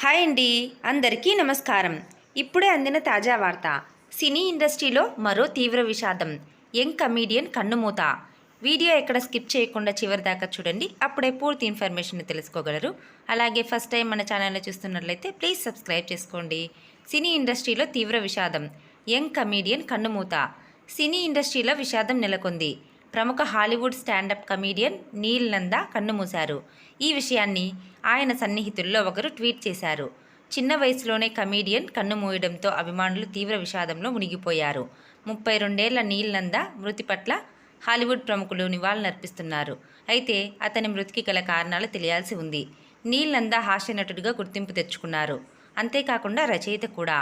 Hi అండి, అందరికీ నమస్కారం. ఇప్పుడే అందిన తాజా వార్త. సినీ ఇండస్ట్రీలో మరో తీవ్ర విషాదం. యంగ్ కమీడియన్ కన్నుమూత. వీడియో ఎక్కడ స్కిప్ చేయకుండా చివరి దాకా చూడండి, అప్పుడే పూర్తి ఇన్ఫర్మేషన్ తెలుసుకోగలరు. అలాగే ఫస్ట్ టైం మన ఛానల్ని చూస్తున్నట్లయితే ప్లీజ్ సబ్స్క్రైబ్ చేసుకోండి. సినీ ఇండస్ట్రీలో తీవ్ర విషాదం. Young comedian కన్నుమూత. సినీ ఇండస్ట్రీలో విషాదం నెలకొంది. ప్రముఖ Hollywood stand up comedian Neel Nanda కన్నుమూశారు. ఈ విషయాన్ని ఆయన సన్నిహితుల్లో ఒకరు ట్వీట్ చేశారు. చిన్న వయసులోనే కమీడియన్ కన్నుమూయడంతో అభిమానులు తీవ్ర విషాదంలో మునిగిపోయారు. 32 నీల్ నందా మృతి పట్ల హాలీవుడ్ ప్రముఖులు నివాళులర్పిస్తున్నారు. అయితే అతని మృతికి గల కారణాలు తెలియాల్సి ఉంది. నీల్ నందా హాస్య నటుడిగా గుర్తింపు తెచ్చుకున్నారు. అంతేకాకుండా రచయిత కూడా.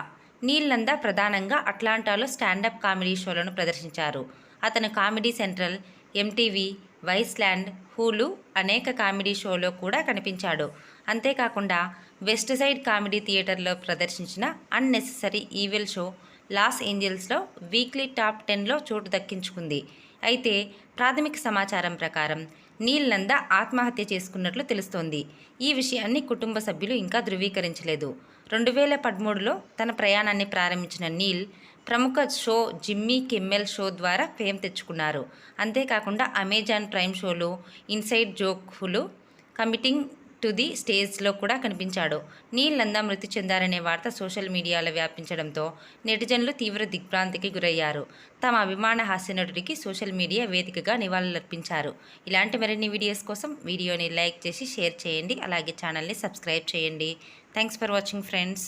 నీల్ నందా ప్రధానంగా అట్లాంటాలో స్టాండప్ కామెడీ షోలను ప్రదర్శించారు. అతను కామెడీ సెంట్రల్, ఎంటీవీ, వైస్లాండ్, హూలు అనేక కామెడీ షోలో కూడా కనిపించాడు. అంతేకాకుండా వెస్ట్ సైడ్ కామెడీ థియేటర్లో ప్రదర్శించిన అన్నెసెసరీ ఈవిల్ షో లాస్ ఏంజల్స్లో వీక్లీ టాప్ 10లో చోటు దక్కించుకుంది. అయితే ప్రాథమిక సమాచారం ప్రకారం నీల్ నందా ఆత్మహత్య చేసుకున్నట్లు తెలుస్తోంది. ఈ విషయాన్ని కుటుంబ సభ్యులు ఇంకా ధృవీకరించలేదు. 2013లో తన ప్రయాణాన్ని ప్రారంభించిన నీల్ ప్రముఖ షో జిమ్మీ కిమ్మెల్ షో ద్వారా ఫేమ్ తెచ్చుకున్నారు. అంతేకాకుండా అమెజాన్ ప్రైమ్ షోలు ఇన్సైడ్ జోక్లు, కమిటింగ్ టు ది స్టేజ్లో కూడా కనిపించాడు. నీల్ నందా మృతి చెందారనే వార్త సోషల్ మీడియాలో వ్యాపించడంతో నెటిజన్లు తీవ్ర దిగ్భ్రాంతికి గురయ్యారు. తమ అభిమాన హాస్యనటుడికి సోషల్ మీడియా వేదికగా నివాళులర్పించారు. ఇలాంటి మరిన్ని వీడియోస్ కోసం వీడియోని లైక్ చేసి షేర్ చేయండి. అలాగే ఛానల్ని సబ్స్క్రైబ్ చేయండి. Thanks for watching friends.